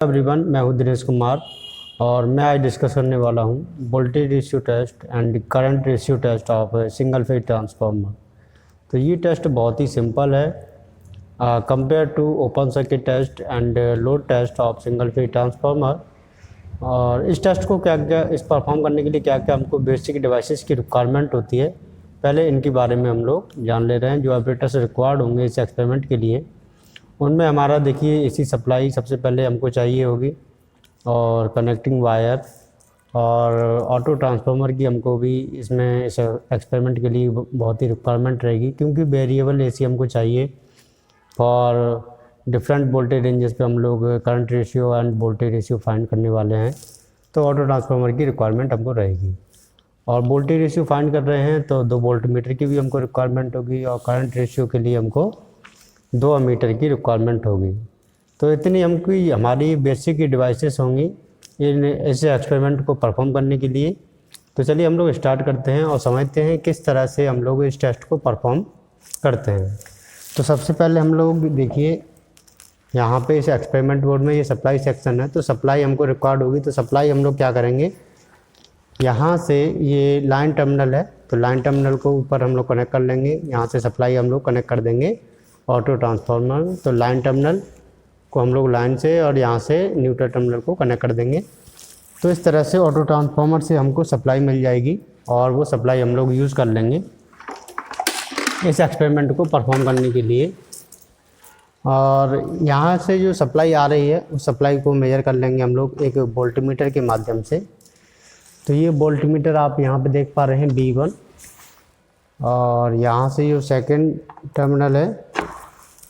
Everyone, मैं हूं दिनेश कुमार और मैं आज डिस्कस करने वाला हूं voltage ratio test and current ratio test of single phase transformer. तो ये टेस्ट बहुत ही सिंपल है compare to open circuit test and load test of single phase transformer. और इस टेस्ट को इस परफॉर्म करने के लिए क्या क्या हमको बेसिक डिवाइसेस की रिक्वायरमेंट होती है, पहले इनके बारे में हम लोग जान ले रहे हैं जो ऑपरेटर्स रिक्वायर्ड होंगे इस एक्सपेरिमेंट के लिए। उनमें हमारा देखिए एसी सप्लाई सबसे पहले हमको चाहिए होगी और कनेक्टिंग वायर और ऑटो ट्रांसफार्मर की हमको भी इसमें इस एक्सपेरिमेंट के लिए बहुत ही रिक्वायरमेंट रहेगी, क्योंकि वेरिएबल एसी हमको चाहिए फॉर डिफरेंट वोल्टेज रेंजेस पे हम लोग current ratio end voltage ratio find करने वाले हैं। तो ऑटो ट्रांसफार्मर की रिक्वायरमेंट हमको रहेगी और वोल्टेज रेशियो फाइंड कर रहे हैं तो 2 वोल्टमीटर की भी हमको रिक्वायरमेंट होगी और करंट रेशियो के लिए हमको 2 एमीटर की रिक्वायरमेंट होगी। तो इतनी हमारी बेसिक डिवाइसेस होंगी इन ऐसे एक्सपेरिमेंट को परफॉर्म करने के लिए। तो चलिए हम लोग स्टार्ट करते हैं और समझते हैं किस तरह से हम लोग इस टेस्ट को परफॉर्म करते हैं। तो सबसे पहले हम लोग देखिए यहाँ पे इस एक्सपेरिमेंट बोर्ड में ये सप्लाई सेक्शन है, तो सप्लाई हमको रिक्वायर्ड होगी। तो सप्लाई हम लोग क्या करेंगे, यहाँ से ये लाइन टर्मिनल है तो लाइन टर्मिनल को ऊपर हम लोग कनेक्ट कर लेंगे, यहाँ से सप्लाई हम लोग कनेक्ट कर देंगे ऑटो ट्रांसफार्मर। तो लाइन टर्मिनल को हम लोग लाइन से और यहाँ से न्यूट्रल टर्मिनल को कनेक्ट कर देंगे। तो इस तरह से ऑटो ट्रांसफार्मर से हमको सप्लाई मिल जाएगी और वो सप्लाई हम लोग यूज़ कर लेंगे इस एक्सपेरिमेंट को परफॉर्म करने के लिए। और यहाँ से जो सप्लाई आ रही है उस सप्लाई को मेजर कर लेंगे हम लोग एक वोल्टमीटर के माध्यम से। तो ये वोल्टमीटर आप यहाँ पे देख पा रहे हैं B1, और यहाँ से जो सेकंड टर्मिनल है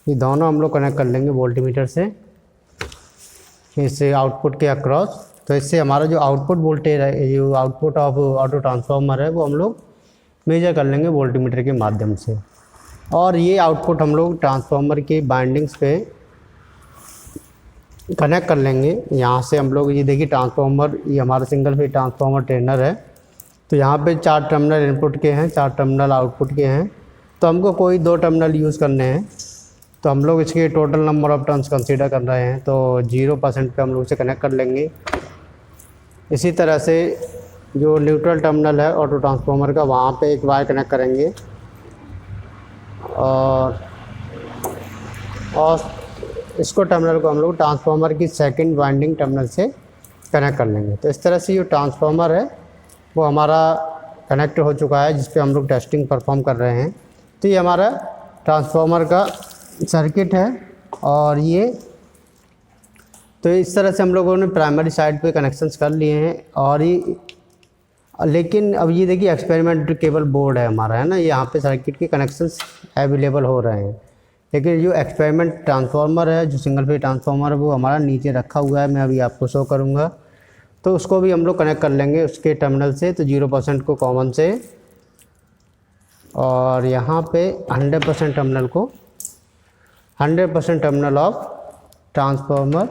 ये दोनों हम लोग कनेक्ट कर लेंगे वोल्टमीटर से इससे आउटपुट के अक्रॉस। तो इससे हमारा जो आउटपुट वोल्टेज है, जो आउटपुट ऑफ ऑटो ट्रांसफार्मर है, वो हम लोग मेजर कर लेंगे वोल्टमीटर के माध्यम से। और ये आउटपुट हम लोग ट्रांसफार्मर के बाइंडिंग्स पे कनेक्ट कर लेंगे। यहाँ से हम लोग ये देखिए ट्रांसफार्मर, ये हमारा सिंगल फेज ट्रांसफार्मर ट्रेनर है। तो यहाँ पे 4 टर्मिनल इनपुट के हैं, 4 टर्मिनल आउटपुट के हैं। तो हमको कोई 2 टर्मिनल यूज़ करने हैं, तो हम लोग इसके total number of turns consider कर रहे हैं। तो 0% पे हम लोग इसे कनेक्ट कर लेंगे। इसी तरह से जो न्यूट्रल टर्मिनल है ऑटो ट्रांसफार्मर का, वहाँ पे एक वायर कनेक्ट करेंगे और इसको टर्मिनल को हम लोग ट्रांसफार्मर की सेकंड वाइंडिंग टर्मिनल से कनेक्ट कर लेंगे। तो इस तरह से जो ट्रांसफार्मर है वो हमारा कनेक्ट हो चुका है, जिस पे हम लोग टेस्टिंग परफॉर्म कर रहे हैं। तो ये हमारा ट्रांसफार्मर का सर्किट है। और ये तो इस तरह से हम लोगों ने प्राइमरी साइड पे कनेक्शंस कर लिए हैं। और ये लेकिन अब ये देखिए एक्सपेरिमेंट केबल बोर्ड है हमारा, है ना, यहाँ पे सर्किट के कनेक्शंस अवेलेबल हो रहे हैं। लेकिन जो एक्सपेरिमेंट ट्रांसफार्मर है, जो सिंगल फेज ट्रांसफार्मर है, वो हमारा नीचे रखा हुआ है। मैं अभी आपको शो करूँगा। तो उसको भी हम लोग कनेक्ट कर लेंगे उसके टर्मिनल से। तो 0% को कॉमन से और यहाँ पे 100% टर्मिनल को 100% टर्मिनल ऑफ ट्रांसफार्मर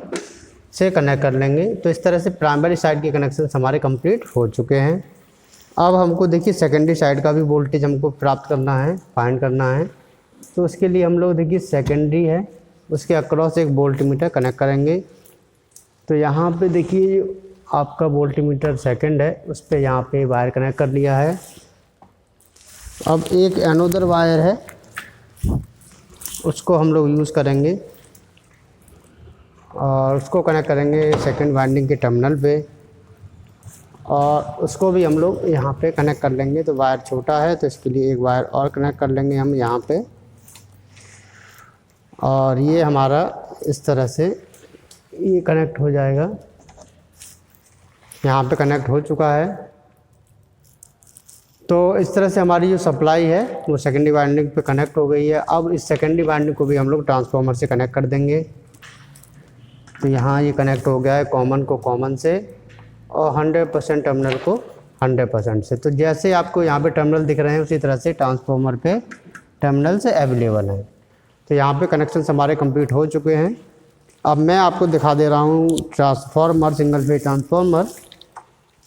से कनेक्ट कर लेंगे। तो इस तरह से प्राइमरी साइड के कनेक्शन हमारे कंप्लीट हो चुके हैं। अब हमको देखिए सेकेंडरी साइड का भी वोल्टेज हमको प्राप्त करना है, फाइंड करना है। तो उसके लिए हम लोग देखिए सेकेंडरी है, उसके अक्रॉस एक वोल्टमीटर कनेक्ट करेंगे। तो यहाँ पे देखिए आपका वोल्टमीटर सेकंड है, उस पर यहाँ पे वायर कनेक्ट कर लिया है। अब एक एनोदर वायर है, उसको हम लोग यूज़ करेंगे और उसको कनेक्ट करेंगे सेकंड वाइंडिंग के टर्मिनल पे, और उसको भी हम लोग यहाँ पे कनेक्ट कर लेंगे। तो वायर छोटा है तो इसके लिए एक वायर और कनेक्ट कर लेंगे हम यहाँ पे। और ये हमारा इस तरह से ये कनेक्ट हो जाएगा, यहाँ पे कनेक्ट हो चुका है। तो इस तरह से हमारी जो सप्लाई है वो सेकेंडरी वाइंडिंग पे कनेक्ट हो गई है। अब इस सेकेंडरी वाइंडिंग को भी हम लोग ट्रांसफार्मर से कनेक्ट कर देंगे। तो यहाँ ये कनेक्ट हो गया है कॉमन को कॉमन से और 100% टर्मिनल को 100% से। तो जैसे आपको यहाँ पे टर्मिनल दिख रहे हैं उसी तरह से ट्रांसफार्मर पे टर्मिनल से अवेलेबल है। तो यहाँ पे कनेक्शन हमारे कंप्लीट हो चुके हैं। अब मैं आपको दिखा दे रहा हूँ ट्रांसफार्मर, सिंगल फेज ट्रांसफार्मर,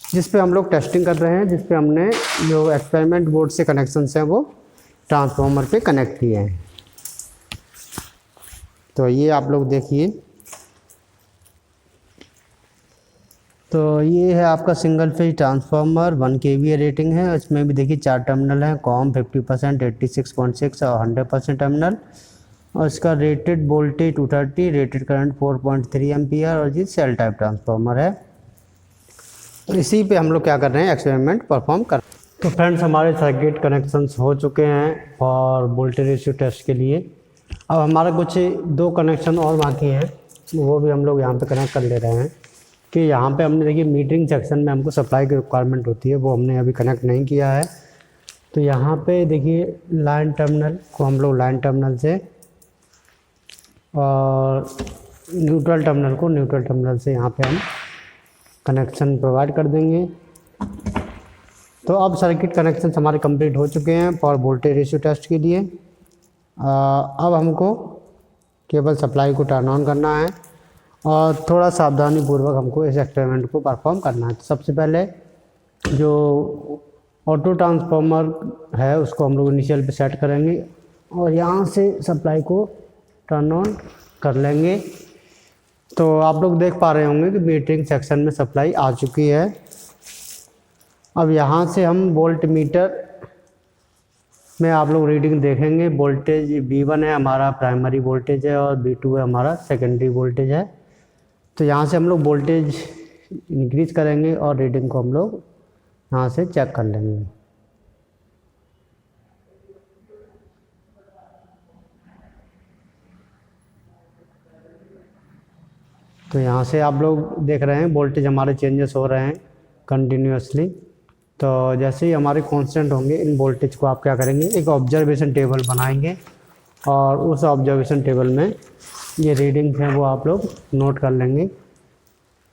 जिस पे हम लोग टेस्टिंग कर रहे हैं, जिस पे हमने जो एक्सपेरिमेंट बोर्ड से कनेक्शंस हैं वो ट्रांसफार्मर पे कनेक्ट किए हैं। तो ये आप लोग देखिए तो ये है आपका single phase transformer 1 kVA rating है। इसमें भी देखिए 4 टर्मिनल हैं, कॉम 50%, 86.6 और 100% टर्मिनल। और इसका rated voltage 230, rated current 4.3 ampere और ये सेल टाइप ट्रांसफार्मर है। तो इसी पे हम लोग क्या कर रहे हैं, एक्सपेरिमेंट परफॉर्म कर। तो फ्रेंड्स हमारे सर्किट कनेक्शंस हो चुके हैं और वोल्टेज रेशियो टेस्ट के लिए। अब हमारा कुछ 2 कनेक्शन और बाकी हैं, वो भी हम लोग यहाँ पे कनेक्ट कर ले रहे हैं। कि यहाँ पे हमने देखिए मीटरिंग सेक्शन में हमको सप्लाई की रिक्वायरमेंट होती है, वो हमने अभी कनेक्ट नहीं किया है। तो यहाँ पे देखिए लाइन टर्मिनल को हम लोग लाइन टर्मिनल से और न्यूट्रल टर्मिनल को न्यूट्रल टर्मिनल से यहाँ पे हम कनेक्शन प्रोवाइड कर देंगे। तो अब सर्किट कनेक्शन हमारे कंप्लीट हो चुके हैं फॉर वोल्टेज रेशियो टेस्ट के लिए। अब हमको केबल सप्लाई को टर्न ऑन करना है और थोड़ा सावधानी पूर्वक हमको इस एक्सपेरिमेंट को परफॉर्म करना है। तो सबसे पहले जो ऑटो ट्रांसफार्मर है उसको हम लोग इनिशियल पे सेट करेंगे और यहाँ से सप्लाई को टर्न ऑन कर लेंगे। तो आप लोग देख पा रहे होंगे कि मीटरिंग सेक्शन में सप्लाई आ चुकी है। अब यहाँ से हम वोल्ट मीटर में आप लोग रीडिंग देखेंगे। वोल्टेज V1 है हमारा प्राइमरी वोल्टेज है और V2 है हमारा सेकेंडरी वोल्टेज है। तो यहाँ से हम लोग वोल्टेज इंक्रीज करेंगे और रीडिंग को हम लोग यहाँ से चेक कर लेंगे। तो यहाँ से आप लोग देख रहे हैं वोल्टेज हमारे चेंजेस हो रहे हैं कंटिन्यूसली। तो जैसे ही हमारे कांस्टेंट होंगे इन वोल्टेज को आप क्या करेंगे, एक ऑब्जर्वेशन टेबल बनाएंगे और उस ऑब्जर्वेशन टेबल में ये रीडिंग्स हैं वो आप लोग नोट कर लेंगे।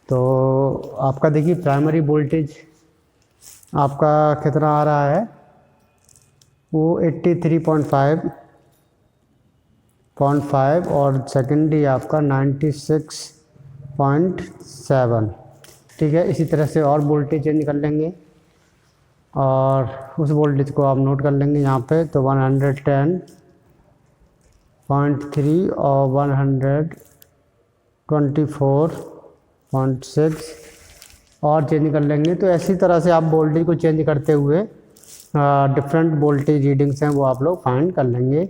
तो आपका देखिए प्राइमरी वोल्टेज आपका कितना आ रहा है, वो 83.5 और सेकेंडरी आपका 96.7। ठीक है, इसी तरह से और वोल्टेज चेंज कर लेंगे और उस वोल्टेज को आप नोट कर लेंगे यहाँ पे। तो 110.3 और 124.6 और चेंज कर लेंगे। तो ऐसी तरह से आप वोल्टेज को चेंज करते हुए डिफरेंट वोल्टेज रीडिंग्स हैं वो आप लोग फाइंड कर लेंगे।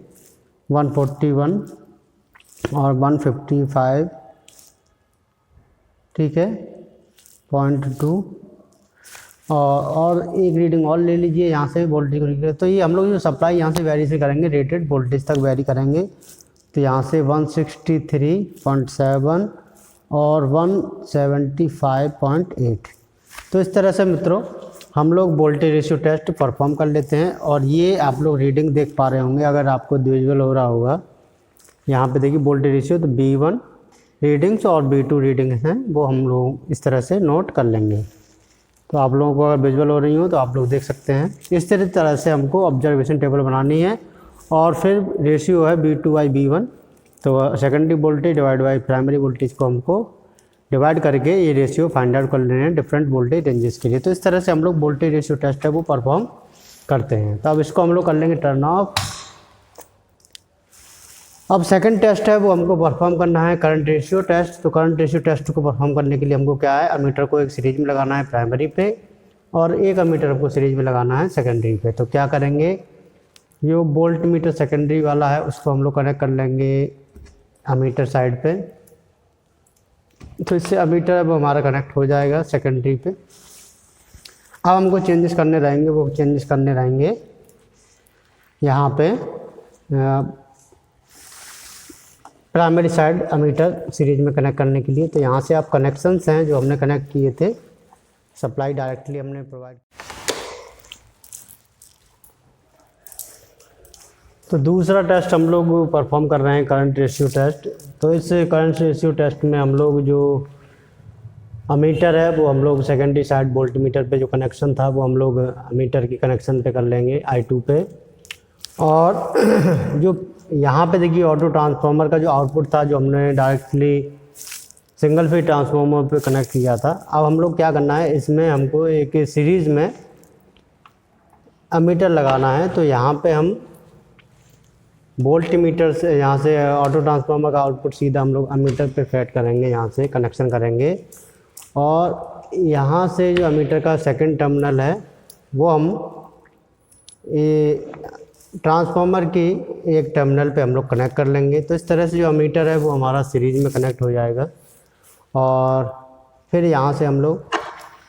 141 और 155, ठीक है, 0.2 और एक रीडिंग और ले लीजिए यहाँ से वोल्टेज को रीडिंग। तो ये हम लोग जो सप्लाई यहाँ से वेरी से करेंगे, रेटेड वोल्टेज तक वेरी करेंगे। तो यहाँ से 163.7 और 175.8। तो इस तरह से मित्रों हम लोग वोल्टेज रेशियो टेस्ट परफॉर्म कर लेते हैं। और ये आप लोग रीडिंग देख पा रहे होंगे, अगर आपको विजुअल हो रहा होगा यहाँ पे देखिए वोल्टेज रेशियो। तो V1 रीडिंग्स और V2 रीडिंग्स हैं वो हम लोग इस तरह से नोट कर लेंगे। तो आप लोगों को अगर विजुअल हो रही हो तो आप लोग देख सकते हैं। इस तरह से हमको ऑब्जर्वेशन टेबल बनानी है और फिर रेशियो है V2/V1। तो secondary voltage divide by primary voltage को हमको डिवाइड करके ये रेशियो फाइंड आउट कर लेने हैं डिफरेंट वोल्टेज रेंजेस के लिए। तो इस तरह से हम लोग वोल्टेज रेशियो टेस्ट है वो परफॉर्म करते हैं। तो अब इसको हम लोग कर लेंगे टर्न ऑफ। अब सेकंड टेस्ट है वो हमको परफॉर्म करना है करंट रेशियो टेस्ट। तो करंट रेशियो टेस्ट को परफॉर्म करने के लिए हमको क्या है, अमीटर को एक सीरीज में लगाना है प्राइमरी पे और एक अमीटर हमको सीरीज में लगाना है सेकेंडरी पे। तो क्या करेंगे, जो वोल्ट मीटर सेकेंडरी वाला है उसको हम लोग कनेक्ट कर लेंगे अमीटर साइड पे। तो इससे अमीटर अब हमारा कनेक्ट हो जाएगा सेकेंडरी पे। अब हमको चेंजेस करने रहेंगे, वो चेंजेस करने रहेंगे यहाँ पे प्राइमरी साइड अमीटर सीरीज में कनेक्ट करने के लिए। तो यहाँ से आप कनेक्शंस हैं जो हमने कनेक्ट किए थे, सप्लाई डायरेक्टली हमने प्रोवाइड। तो दूसरा टेस्ट हम लोग परफॉर्म कर रहे हैं करंट रेशियो टेस्ट। तो इस करंट रेशियो टेस्ट में हम लोग जो अमीटर है वो हम लोग सेकेंडरी साइड वोल्ट मीटर पे जो कनेक्शन था वो हम लोग अमीटर की कनेक्शन पे कर लेंगे I2 पे। और जो यहाँ पे देखिए ऑटो ट्रांसफार्मर का जो आउटपुट था जो हमने डायरेक्टली सिंगल फेज ट्रांसफार्मर पे कनेक्ट किया था, अब हम लोग क्या करना है, इसमें हमको एक सीरीज़ में अमीटर लगाना है। तो यहाँ पे हम वोल्ट मीटर से यहाँ से ऑटो ट्रांसफार्मर का आउटपुट सीधा हम लोग अमीटर पे फेड करेंगे, यहाँ से कनेक्शन करेंगे और यहाँ से जो एमीटर का सेकंड टर्मिनल है वो हम ये ट्रांसफार्मर की एक टर्मिनल पे हम लोग कनेक्ट कर लेंगे। तो इस तरह से जो एमीटर है वो हमारा सीरीज में कनेक्ट हो जाएगा और फिर यहाँ से हम लोग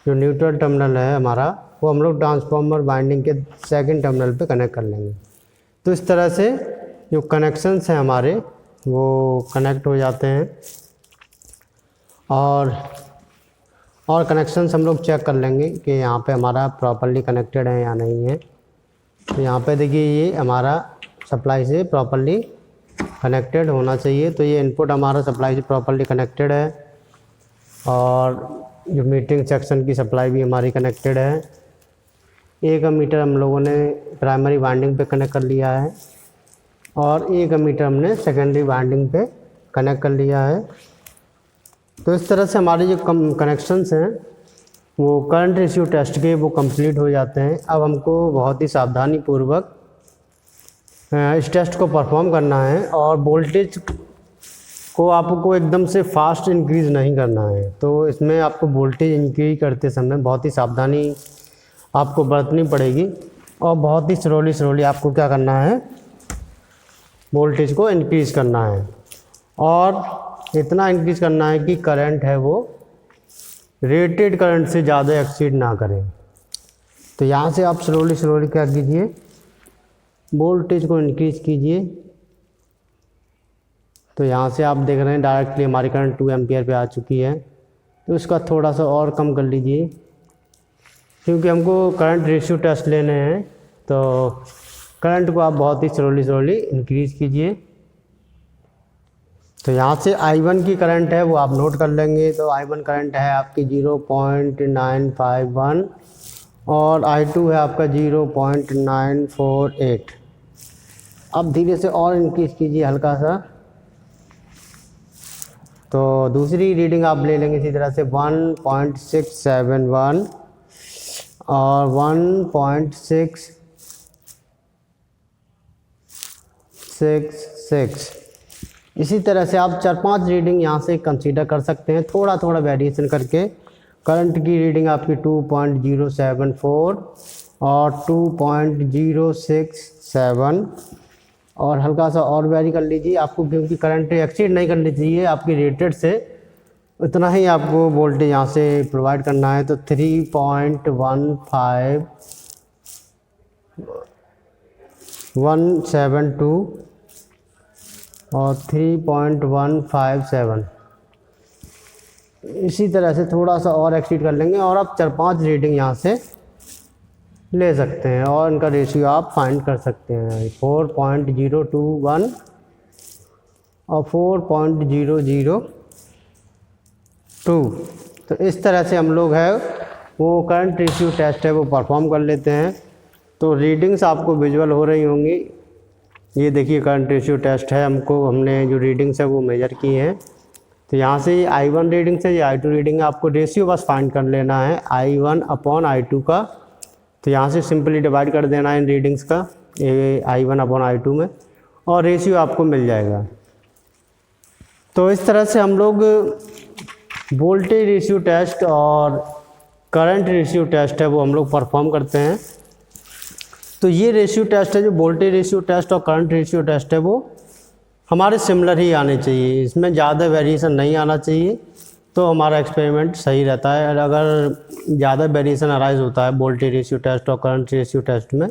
जो न्यूट्रल टर्मिनल है हमारा वो हम लोग ट्रांसफार्मर वाइंडिंग के सेकंड टर्मिनल पे कनेक्ट कर लेंगे। तो इस तरह से जो कनेक्शंस हैं हमारे वो कनेक्ट हो जाते हैं और कनेक्शंस हम लोग चेक कर लेंगे कि यहाँ पे हमारा प्रॉपर्ली कनेक्टेड है या नहीं है। तो यहाँ पे देखिए ये हमारा सप्लाई से प्रॉपर्ली कनेक्टेड होना चाहिए। तो ये इनपुट हमारा सप्लाई से प्रॉपर्ली कनेक्टेड है और जो मीटरिंग सेक्शन की सप्लाई भी हमारी कनेक्टेड है। एक एमीटर हम लोगों ने प्राइमरी वाइंडिंग पे कनेक्ट कर लिया है और एक एमीटर हमने सेकेंडरी वाइंडिंग पे कनेक्ट कर लिया है। तो इस तरह से हमारे जो कनेक्शंस हैं वो करंट रेशियो टेस्ट के वो कंप्लीट हो जाते हैं। अब हमको बहुत ही सावधानी पूर्वक इस टेस्ट को परफॉर्म करना है और वोल्टेज को आपको एकदम से फास्ट इंक्रीज़ नहीं करना है। तो इसमें आपको वोल्टेज इंक्रीज करते समय बहुत ही सावधानी आपको बरतनी पड़ेगी और बहुत ही स्लोली आपको क्या करना है, वोल्टेज को इंक्रीज़ करना है और इतना इंक्रीज़ करना है कि करंट है वो रेटेड करंट से ज़्यादा एक्सीड ना करें। तो यहाँ से आप स्लोली क्या कीजिए, वोल्टेज को इंक्रीज़ कीजिए। तो यहाँ से आप देख रहे हैं डायरेक्टली हमारी करंट 2 एम्पियर पे आ चुकी है। तो इसका थोड़ा सा और कम कर लीजिए क्योंकि हमको करंट रेशियो टेस्ट लेने हैं। तो करंट को आप बहुत ही स्लोली इंक्रीज़ कीजिए। तो यहाँ से I1 की करंट है वो आप नोट कर लेंगे। तो I1 करंट है आपकी 0.951 और I2 है आपका 0.948। अब धीरे से और इंक्रीज़ कीजिए हल्का सा। तो दूसरी रीडिंग आप ले लेंगे इसी तरह से 1.671 और 1.666। इसी तरह से आप 4-5 रीडिंग यहाँ से कंसीडर कर सकते हैं, थोड़ा वेरिएशन करके। करंट की रीडिंग आपकी 2.074 और 2.067 और हल्का सा और वेरी कर लीजिए आपको, क्योंकि करंट एक्सीड नहीं करनी चाहिए आपकी रेटेड से, इतना ही आपको वोल्टेज यहाँ से प्रोवाइड करना है। तो 3.172 और 3.157 इसी तरह से थोड़ा सा और एक्सीड कर लेंगे और आप 4-5 रीडिंग यहाँ से ले सकते हैं और इनका रेशियो आप फाइंड कर सकते हैं। 4.021 और 4.002। तो इस तरह से हम लोग है वो करंट रेशियो टेस्ट है वो परफॉर्म कर लेते हैं। तो रीडिंग्स आपको विजुअल हो रही होंगी। ये देखिए करंट रेशियो टेस्ट है, हमने जो रीडिंग्स है वो मेजर की हैं। तो यहाँ से ये I1 रीडिंग से ये I2 रीडिंग है, आपको रेशियो बस फाइंड कर लेना है I1 अपॉन I2 का। तो यहाँ से सिंपली डिवाइड कर देना है इन रीडिंग्स का ये I1 अपॉन I2 में और रेशियो आपको मिल जाएगा। तो इस तरह से हम लोग वोल्टेज रेशियो टेस्ट और करंट रेशियो टेस्ट है वो हम लोग परफॉर्म करते हैं। तो ये रेशियो टेस्ट है जो वोल्टेज रेशियो टेस्ट और करंट रेशियो टेस्ट है वो हमारे सिमिलर ही आने चाहिए, इसमें ज़्यादा वेरिएशन नहीं आना चाहिए। तो हमारा एक्सपेरिमेंट सही रहता है। अगर ज़्यादा वेरिएशन अराइज होता है वोल्टेज रेशियो टेस्ट और करंट रेशियो टेस्ट में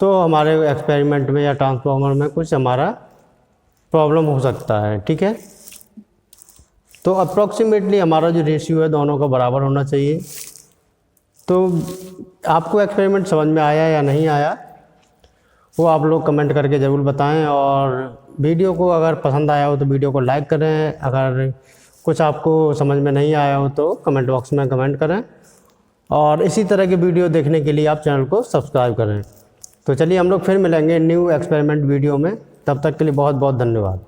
तो हमारे एक्सपेरिमेंट में या ट्रांसफार्मर में कुछ हमारा प्रॉब्लम हो सकता है। ठीक है, तो अप्रॉक्सीमेटली हमारा जो रेशियो है दोनों का बराबर होना चाहिए। तो आपको एक्सपेरिमेंट समझ में आया या नहीं आया वो आप लोग कमेंट करके ज़रूर बताएं और वीडियो को अगर पसंद आया हो तो वीडियो को लाइक करें। अगर कुछ आपको समझ में नहीं आया हो तो कमेंट बॉक्स में कमेंट करें और इसी तरह के वीडियो देखने के लिए आप चैनल को सब्सक्राइब करें। तो चलिए हम लोग फिर मिलेंगे न्यू एक्सपेरिमेंट वीडियो में, तब तक के लिए बहुत बहुत धन्यवाद।